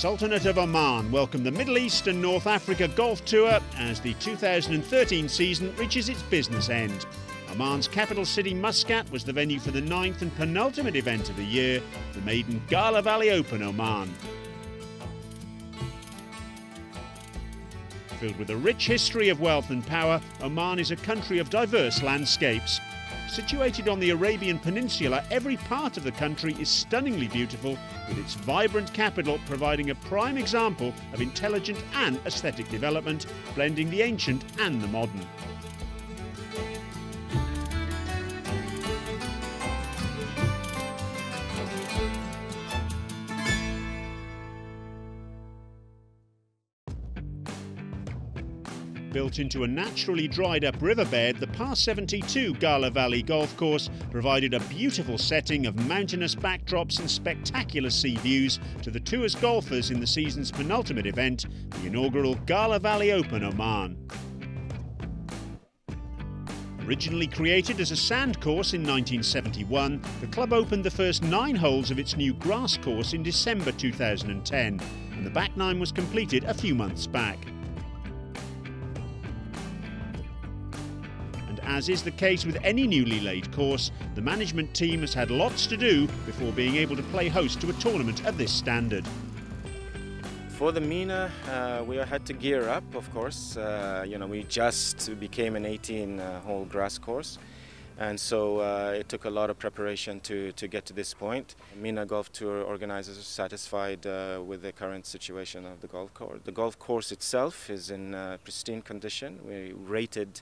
Sultanate of Oman welcomed the Middle East and North Africa Golf Tour as the 2013 season reaches its business end. Oman's capital city Muscat was the venue for the 9th and penultimate event of the year, the maiden Ghala Valley Open Oman. Filled with a rich history of wealth and power, Oman is a country of diverse landscapes. Situated on the Arabian Peninsula, every part of the country is stunningly beautiful, with its vibrant capital providing a prime example of intelligent and aesthetic development, blending the ancient and the modern. Built into a naturally dried-up riverbed, the Par 72 Ghala Valley Golf Course provided a beautiful setting of mountainous backdrops and spectacular sea views to the tour's golfers in the season's penultimate event, the inaugural Ghala Valley Open Oman. Originally created as a sand course in 1971, the club opened the first 9 holes of its new grass course in December 2010, and the back 9 was completed a few months back. As is the case with any newly laid course, the management team has had lots to do before being able to play host to a tournament of this standard. For the MENA, we had to gear up, of course. We just became an 18-hole grass course, and so it took a lot of preparation to get to this point. MENA Golf Tour organizers are satisfied with the current situation of the golf course. The golf course itself is in pristine condition. We rated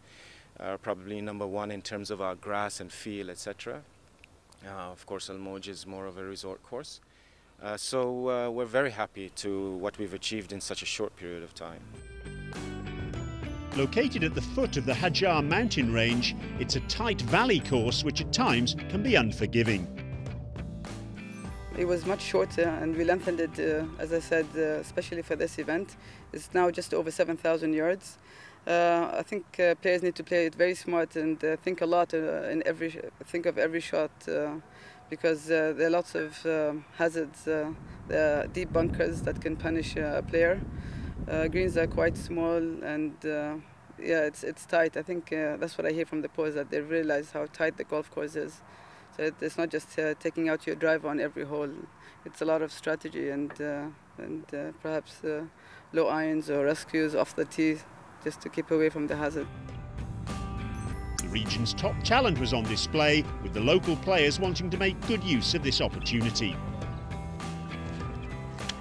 probably #1 in terms of our grass and feel, etc. Of course, Al Moj is more of a resort course. So we're very happy to what we've achieved in such a short period of time. Located at the foot of the Hajar mountain range, it's a tight valley course which at times can be unforgiving. It was much shorter and we lengthened it, as I said, especially for this event. It's now just over 7,000 yards. I think players need to play it very smart and think a lot think of every shot because there are lots of hazards. There are deep bunkers that can punish a player. Greens are quite small and yeah, it's tight. I think that's what I hear from the pros, that they realize how tight the golf course is. So it's not just taking out your driver on every hole. It's a lot of strategy and perhaps low irons or rescues off the tee, just to keep away from the hazard. The region's top talent was on display, with the local players wanting to make good use of this opportunity.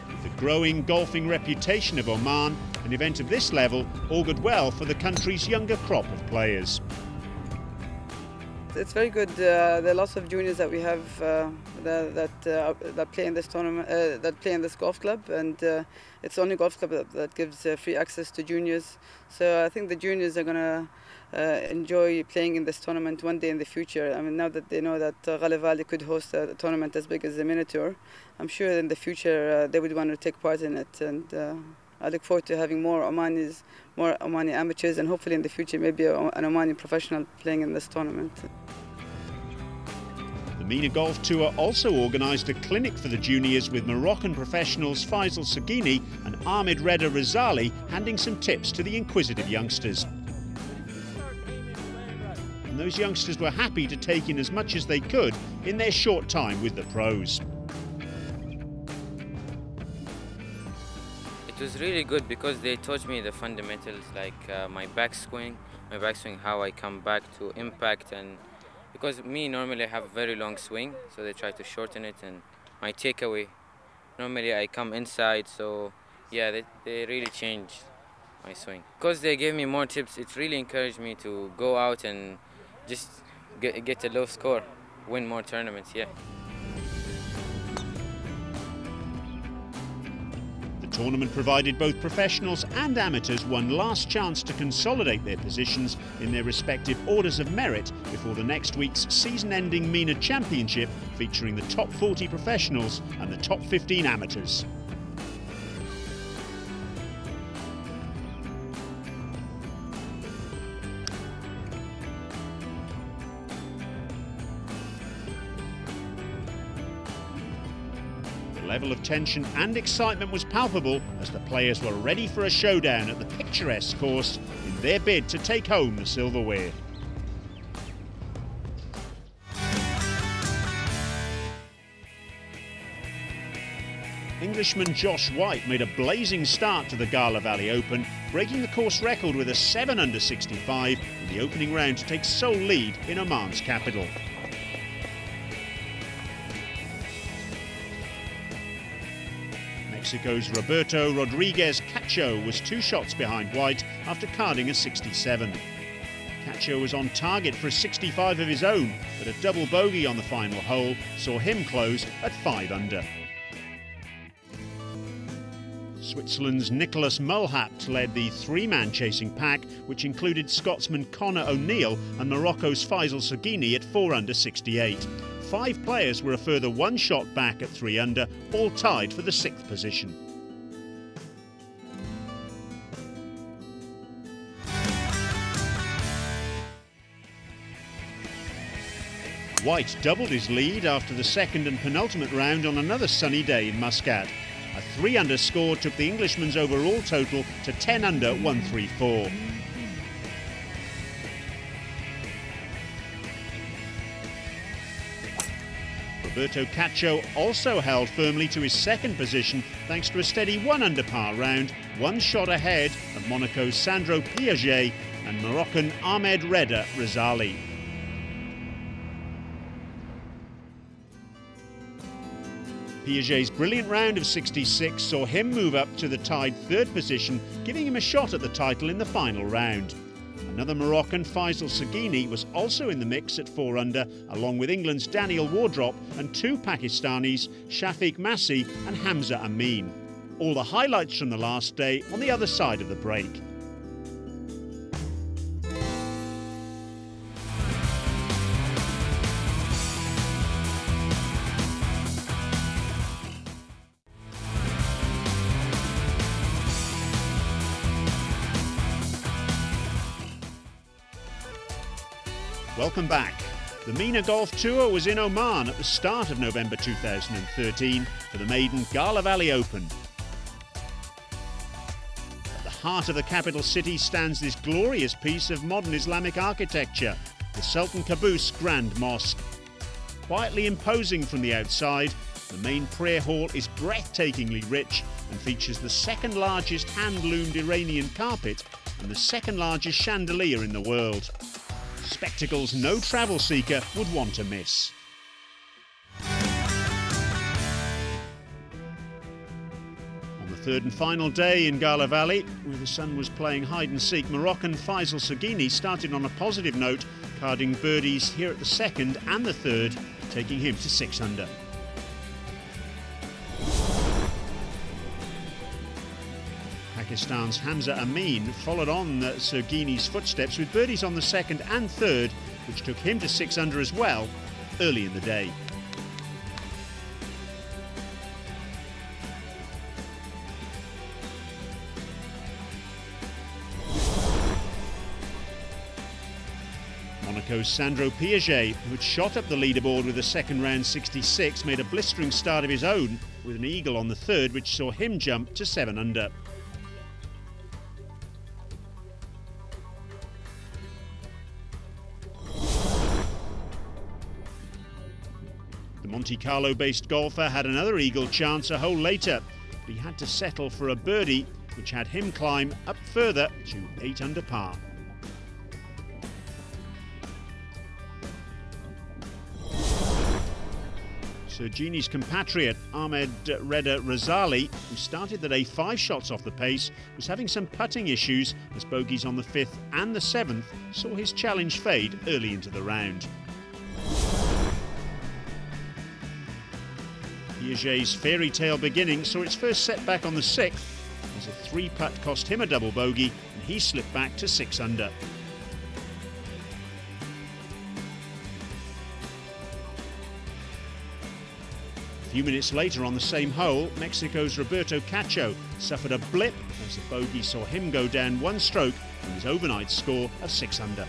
With the growing golfing reputation of Oman, an event of this level augured well for the country's younger crop of players. It's very good. There are lots of juniors that we have that play in this tournament, that play in this golf club, and it's the only golf club that gives free access to juniors. So I think the juniors are going to enjoy playing in this tournament one day in the future. I mean, now that they know that Ghala Valley could host a tournament as big as the MENA Tour, I'm sure in the future they would want to take part in it. And I look forward to having more Omani amateurs, and hopefully in the future maybe an Omani professional playing in this tournament. The MENA Golf Tour also organised a clinic for the juniors, with Moroccan professionals Faisal Sagini and Ahmed Reda Rizali handing some tips to the inquisitive youngsters. And those youngsters were happy to take in as much as they could in their short time with the pros. It was really good because they taught me the fundamentals, like my backswing, how I come back to impact, and because me normally have a very long swing, so they try to shorten it, and my takeaway, normally I come inside, so yeah, they really changed my swing. Because they gave me more tips, it really encouraged me to go out and just get a low score, win more tournaments, yeah. The tournament provided both professionals and amateurs one last chance to consolidate their positions in their respective orders of merit before the next week's season-ending MENA Championship, featuring the top 40 professionals and the top 15 amateurs. level of tension and excitement was palpable as the players were ready for a showdown at the picturesque course in their bid to take home the silverware. Englishman Josh White made a blazing start to the Ghala Valley Open, breaking the course record with a 7 under 65 in the opening round to take sole lead in Oman's capital. Mexico's Roberto Rodriguez Cacho was 2 shots behind White after carding a 67. Cacho was on target for a 65 of his own, but a double bogey on the final hole saw him close at 5 under. Switzerland's Nicholas Mulhat led the 3-man chasing pack, which included Scotsman Conor O'Neill and Morocco's Faisal Saghini at 4 under 68. 5 players were a further 1 shot back at 3 under, all tied for the 6th position. White doubled his lead after the 2nd and penultimate round on another sunny day in Muscat. A 3 under score took the Englishman's overall total to 10 under 134. Roberto Cacho also held firmly to his 2nd position thanks to a steady 1 under par round, 1 shot ahead of Monaco's Sandro Piaget and Moroccan Ahmed Reda Razali. Piaget's brilliant round of 66 saw him move up to the tied 3rd position, giving him a shot at the title in the final round. Another Moroccan, Faisal Saghini, was also in the mix at 4 under, along with England's Daniel Wardrop and 2 Pakistanis, Shafiq Massi and Hamza Amin. All the highlights from the last day on the other side of the break. Welcome back. The MENA Golf Tour was in Oman at the start of November 2013 for the maiden Ghala Valley Open. At the heart of the capital city stands this glorious piece of modern Islamic architecture, the Sultan Qaboos Grand Mosque. Quietly imposing from the outside, the main prayer hall is breathtakingly rich and features the 2nd largest hand-loomed Iranian carpet and the 2nd largest chandelier in the world. Spectacles no travel seeker would want to miss. On the 3rd and final day in Ghala Valley, where the sun was playing hide-and-seek, Moroccan Faisal Saghini started on a positive note, carding birdies here at the 2nd and the 3rd, taking him to 6 under. Pakistan's Hamza Amin followed on Saghini's footsteps with birdies on the 2nd and 3rd, which took him to 6 under as well early in the day. Monaco's Sandro Piaget, who had shot up the leaderboard with a 2nd round 66, made a blistering start of his own with an eagle on the 3rd, which saw him jump to 7 under. The Monte Carlo-based golfer had another eagle chance a hole later, but he had to settle for a birdie, which had him climb up further to 8 under par. Saghini's compatriot Ahmed Reda Razali, who started the day 5 shots off the pace, was having some putting issues as bogeys on the 5th and the 7th saw his challenge fade early into the round. Piaget's fairy tale beginning saw its first setback on the 6th as a 3-putt cost him a double bogey and he slipped back to 6 under. A few minutes later on the same hole, Mexico's Roberto Cacho suffered a blip as the bogey saw him go down 1 stroke from his overnight score of 6 under.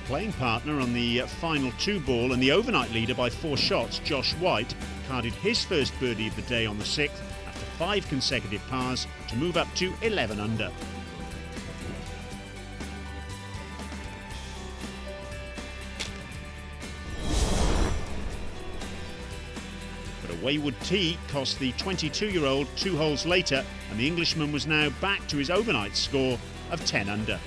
Playing partner on the final 2-ball and the overnight leader by 4 shots, Josh White, carded his first birdie of the day on the 6th after 5 consecutive pars to move up to 11 under. But a wayward tee cost the 22-year-old 2 holes later, and the Englishman was now back to his overnight score of 10 under.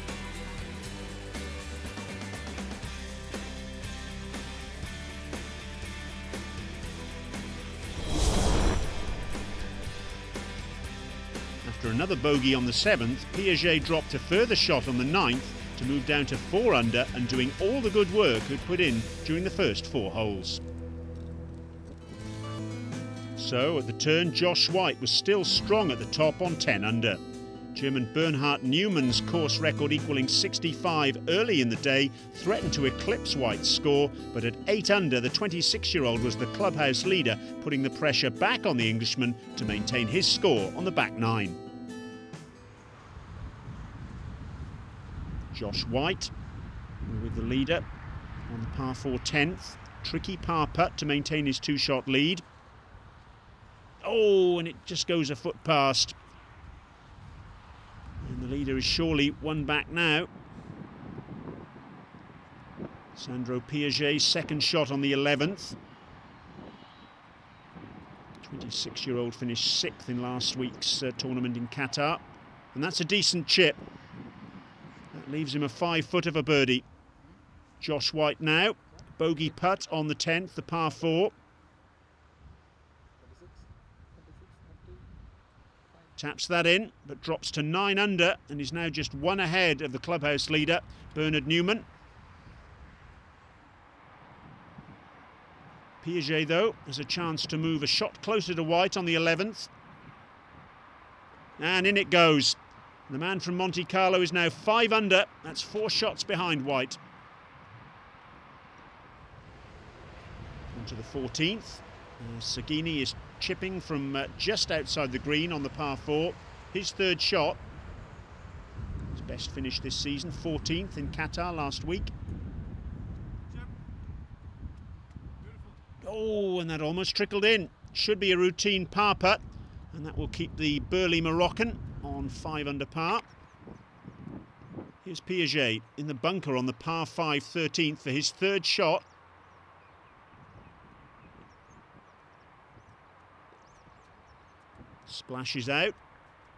After another bogey on the 7th, Piaget dropped a further shot on the 9th to move down to 4 under and doing all the good work he'd put in during the first 4 holes. So at the turn, Josh White was still strong at the top on 10 under. German Bernhard Neumann's course record equaling 65 early in the day threatened to eclipse White's score, but at 8 under, the 26-year-old was the clubhouse leader, putting the pressure back on the Englishman to maintain his score on the back 9. Josh White with the leader on the par 4 10th. Tricky par putt to maintain his 2-shot lead. Oh, and it just goes a foot past. And the leader is surely one back now. Sandro Piaget's second shot on the 11th. 26-year-old finished 6th in last week's tournament in Qatar. And that's a decent chip. That leaves him a 5-foot of a birdie. Josh White now. Bogey putt on the 10th, the par 4. Taps that in, but drops to 9 under and is now just 1 ahead of the clubhouse leader, Bernhard Neumann. Piaget, though, has a chance to move a shot closer to White on the 11th. And in it goes. The man from Monte Carlo is now 5 under. That's 4 shots behind White. On to the 14th. Saghini is chipping from just outside the green on the par 4. His 3rd shot. His best finish this season, 14th in Qatar last week. Oh, and that almost trickled in. Should be a routine par putt, and that will keep the burly Moroccan on 5 under par. Here's Piaget in the bunker on the par 5 13th for his 3rd shot. Splashes out,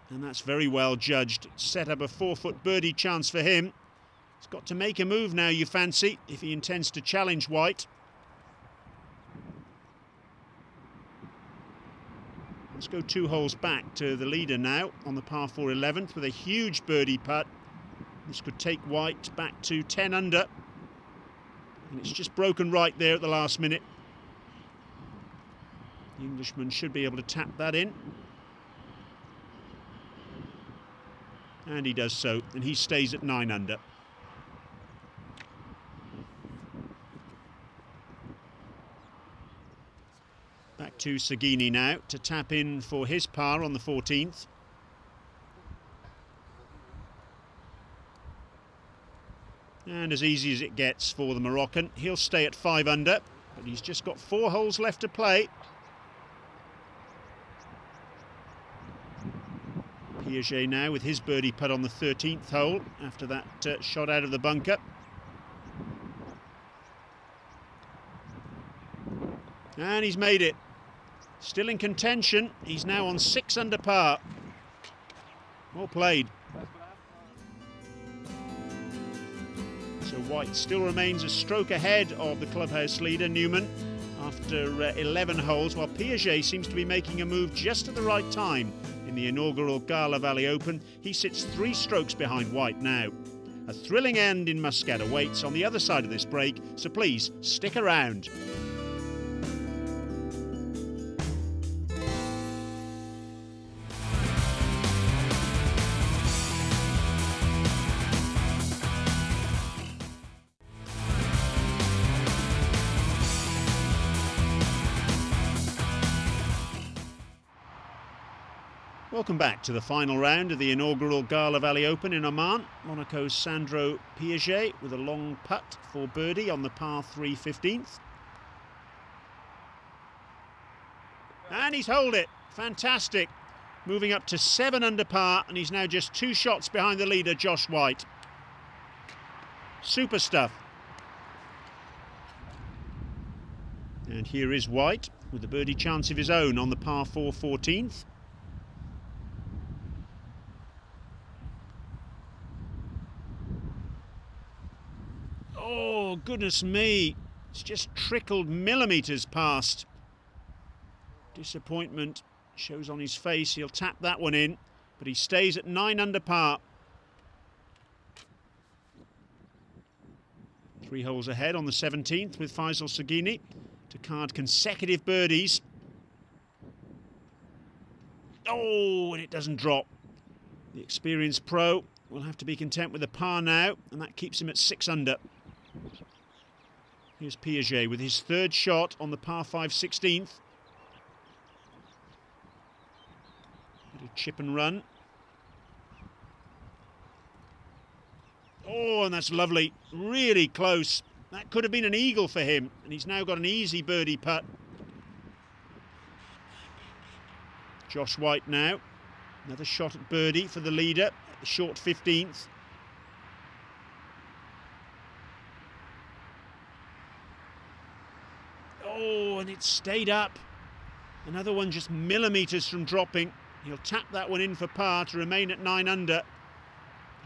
and that's very well judged. Set up a 4-foot birdie chance for him. He's got to make a move now, you fancy, if he intends to challenge White. Let's go 2 holes back to the leader now on the par 4 11th with a huge birdie putt. This could take White back to 10 under. And it's just broken right there at the last minute. The Englishman should be able to tap that in. And he does so, and he stays at 9 under. Back to Saghini now to tap in for his par on the 14th. And as easy as it gets for the Moroccan, he'll stay at 5 under, but he's just got 4 holes left to play. Piaget now with his birdie putt on the 13th hole after that shot out of the bunker. And he's made it. Still in contention. He's now on 6 under par. Well played. So White still remains a stroke ahead of the clubhouse leader, Neumann, after 11 holes, while Piaget seems to be making a move just at the right time. In the inaugural Ghala Valley Open, he sits 3 strokes behind White now. A thrilling end in Muscat awaits on the other side of this break, so please stick around. Welcome back to the final round of the inaugural Ghala Valley Open in Oman. Monaco's Sandro Piaget with a long putt for birdie on the par 3 15th. And he's holed it. Fantastic. Moving up to 7 under par, and he's now just 2 shots behind the leader, Josh White. Super stuff. And here is White with a birdie chance of his own on the par 4 14th. Oh, goodness me. It's just trickled millimetres past. Disappointment shows on his face. He'll tap that one in, but he stays at 9 under par. 3 holes ahead on the 17th with Faisal Sagini to card consecutive birdies. Oh, and it doesn't drop. The experienced pro will have to be content with a par now, and that keeps him at 6 under. Here's Piaget with his 3rd shot on the par 5 16th. Bit of chip and run. Oh, and that's lovely. Really close. That could have been an eagle for him, and he's now got an easy birdie putt. Josh White now. Another shot at birdie for the leader at the short 15th. Oh, and it stayed up. Another one just millimetres from dropping. He'll tap that one in for par to remain at 9 under.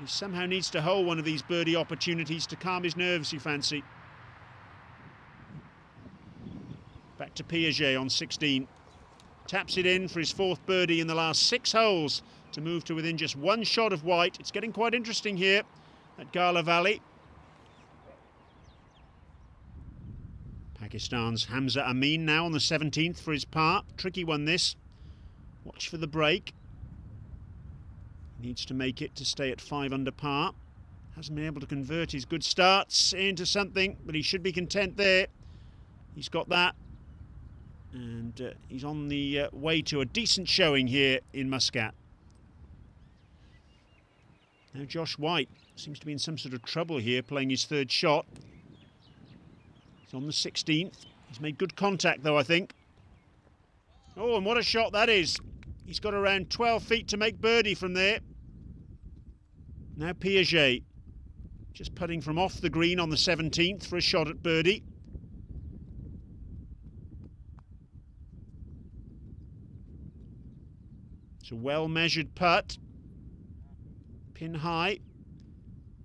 He somehow needs to hold one of these birdie opportunities to calm his nerves, you fancy. Back to Piaget on 16. Taps it in for his 4th birdie in the last 6 holes to move to within just 1 shot of White. It's getting quite interesting here at Ghala Valley. Pakistan's Hamza Amin now on the 17th for his par. Tricky one this. Watch for the break. Needs to make it to stay at 5 under par. Hasn't been able to convert his good starts into something, but he should be content there. He's got that. And he's on the way to a decent showing here in Muscat. Now Josh White seems to be in some sort of trouble here, playing his 3rd shot. He's on the 16th. He's made good contact though, I think. Oh, and what a shot that is. He's got around 12 feet to make birdie from there. Now Piaget, just putting from off the green on the 17th for a shot at birdie. It's a well-measured putt. Pin high.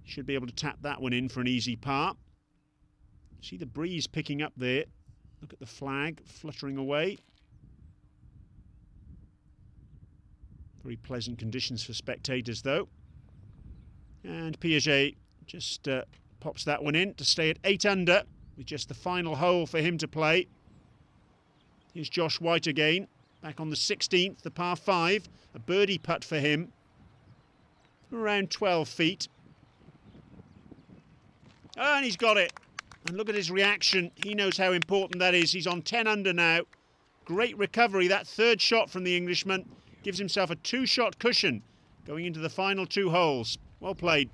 Should be able to tap that one in for an easy par. See the breeze picking up there. Look at the flag fluttering away. Very pleasant conditions for spectators though. And Piaget just pops that one in to stay at 8 under with just the final hole for him to play. Here's Josh White again, back on the 16th, the par 5, a birdie putt for him. Around 12 feet. And he's got it. And look at his reaction. He knows how important that is. He's on 10 under now. Great recovery. That 3rd shot from the Englishman gives himself a 2-shot cushion going into the final 2 holes. Well played.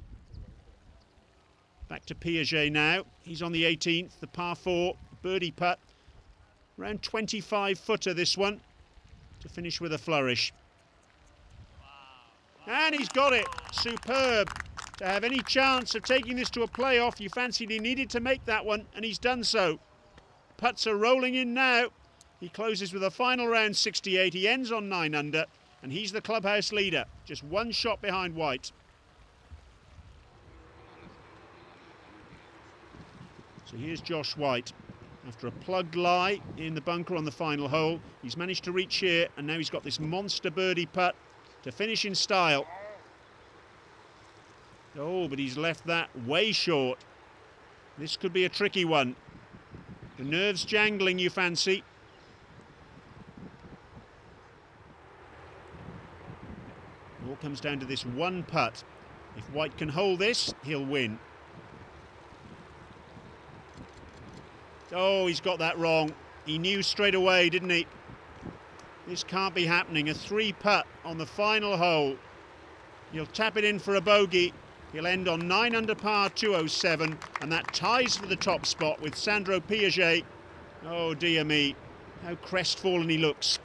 Back to Piaget now. He's on the 18th, the par 4, birdie putt. Around 25-footer this one to finish with a flourish. And he's got it. Superb. To have any chance of taking this to a playoff, you fancied he needed to make that one, and he's done so. Putts are rolling in now. He closes with a final round 68. He ends on 9 under, and he's the clubhouse leader, just 1 shot behind White. So here's Josh White. After a plugged lie in the bunker on the final hole, he's managed to reach here, and now he's got this monster birdie putt to finish in style. Oh, but he's left that way short. This could be a tricky one. The nerves jangling, you fancy. It all comes down to this one putt. If White can hold this, he'll win. Oh, he's got that wrong. He knew straight away, didn't he? This can't be happening. A 3-putt on the final hole. He'll tap it in for a bogey. He'll end on 9 under par 207, and that ties for the top spot with Sandro Piaget. Oh dear me, how crestfallen he looks.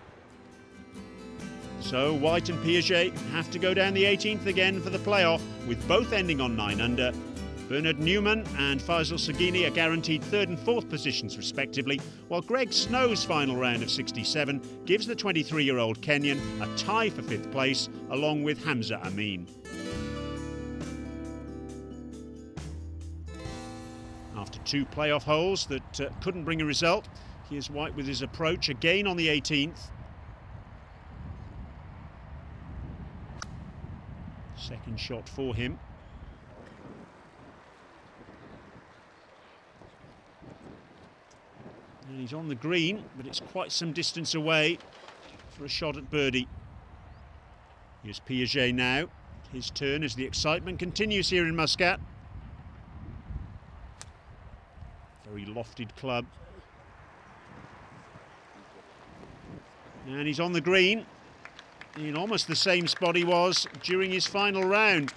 So White and Piaget have to go down the 18th again for the playoff, with both ending on 9 under. Bernard Newman and Faisal Sagini are guaranteed 3rd and 4th positions respectively, while Greg Snow's final round of 67 gives the 23-year-old Kenyan a tie for 5th place, along with Hamza Amin. After 2 playoff holes that couldn't bring a result, here's White with his approach again on the 18th. Second shot for him. And he's on the green, but it's quite some distance away for a shot at birdie. Here's Piaget now. His turn as the excitement continues here in Muscat. Very lofted club. And he's on the green in almost the same spot he was during his final round.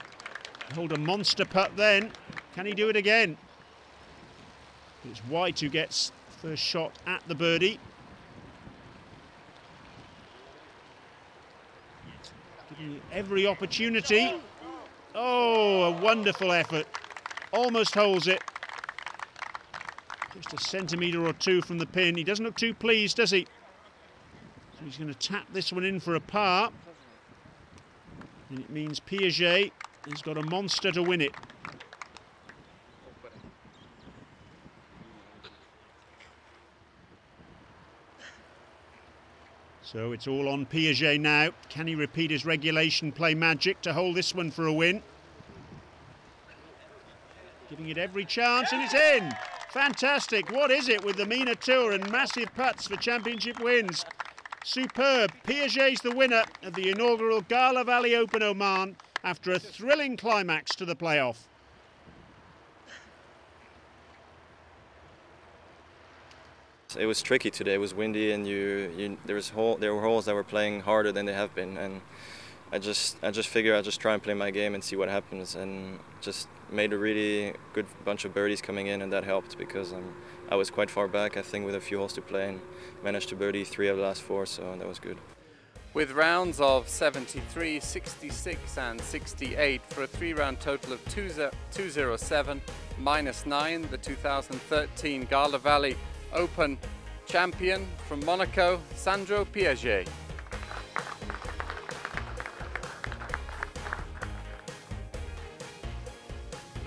Hold a monster putt then. Can he do it again? It's White who gets first shot at the birdie. Giving you every opportunity. Oh, a wonderful effort. Almost holds it. Just a centimetre or 2 from the pin. He doesn't look too pleased, does he? So he's going to tap this one in for a par. And it means Piaget has got a monster to win it. So it's all on Piaget now. Can he repeat his regulation play magic to hold this one for a win? Giving it every chance, and it's in! Fantastic. What is it with the MENA Tour and massive putts for championship wins? Superb. Piaget's the winner of the inaugural Ghala Valley Open Oman after a thrilling climax to the playoff. It was tricky today. It was windy, and there were holes that were playing harder than they have been, and I just figured I'd just try and play my game and see what happens, and just made a really good bunch of birdies coming in, and that helped because I was quite far back, I think, with a few holes to play, and managed to birdie 3 of the last 4, so that was good. With rounds of 73, 66 and 68 for a 3-round total of 207 -9, the 2013 Ghala Valley Open champion from Monaco, Sandro Piaget.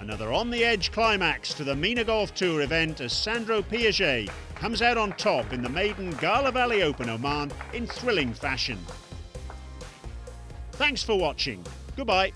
Another on-the-edge climax to the MENA Golf Tour event as Sandro Piaget comes out on top in the maiden Ghala Valley Open Oman in thrilling fashion. Thanks for watching. Goodbye.